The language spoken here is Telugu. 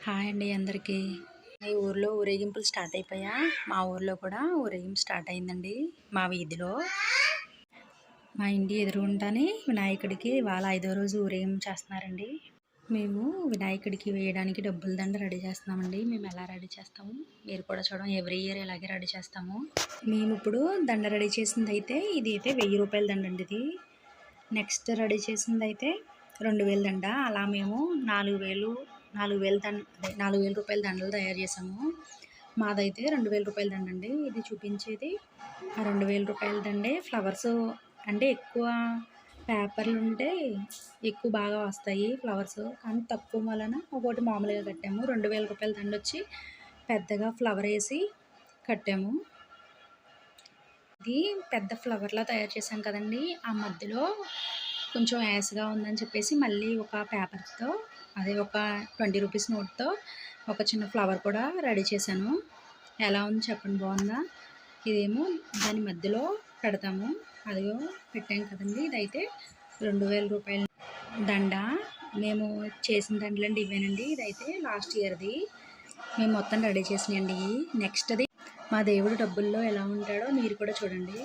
హాయ్ అండి అందరికీ. మీ ఊర్లో ఊరేగింపులు స్టార్ట్ అయిపోయా? మా ఊర్లో కూడా ఊరేగింపు స్టార్ట్ అయిందండి. మా వీధిలో మా ఇంటి ఎదురుగుండానే వినాయకుడికి ఇవాళ 5వ రోజు ఊరేగింపు చేస్తున్నారండి. మేము వినాయకుడికి వేయడానికి డబ్బుల దండ రెడీ చేస్తున్నామండి. మేము ఎలా రెడీ చేస్తాము మీరు కూడా చూడండి. ఎవ్రీ ఇయర్ ఇలాగే రెడీ చేస్తాము. మేము ఇప్పుడు దండ రెడీ చేసింది అయితే ఇది అయితే 1000 రూపాయల దండ అండి. ఇది నెక్స్ట్ రెడీ చేసింది అయితే 2000 దండ. అలా మేము 4000 రూపాయల దండలు తయారు చేసాము. మాదైతే 2000 రూపాయల దండ అండి. ఇది చూపించేది ఆ 2000 రూపాయల దండే. ఫ్లవర్స్ అంటే ఎక్కువ పేపర్లు ఉంటే ఎక్కువ బాగా వస్తాయి ఫ్లవర్స్, కానీ తక్కువ వలన ఒకటి మామూలుగా కట్టాము. 2000 రూపాయల దండ వచ్చి పెద్దగా ఫ్లవర్ వేసి కట్టాము. ఇది పెద్ద ఫ్లవర్లా తయారు చేశాం కదండి. ఆ మధ్యలో కొంచెం యాస్గా ఉందని చెప్పేసి మళ్ళీ ఒక పేపర్తో, అదే ఒక 20 రూపీస్ నోట్తో ఒక చిన్న ఫ్లవర్ కూడా రెడీ చేశాను. ఎలా ఉంది చెప్పండి, బాగుందా? ఇదేమో దాని మధ్యలో పెడతాము. అదిగో పెట్టాం కదండి. ఇదైతే 2000 రూపాయల దండ. మేము చేసిన దండలండి ఇవేనండి. ఇదైతే లాస్ట్ ఇయర్ది మేము మొత్తం రెడీ చేసినాయండి. నెక్స్ట్ అది మా దేవుడు డబ్బుల్లో ఎలా ఉంటాడో మీరు కూడా చూడండి.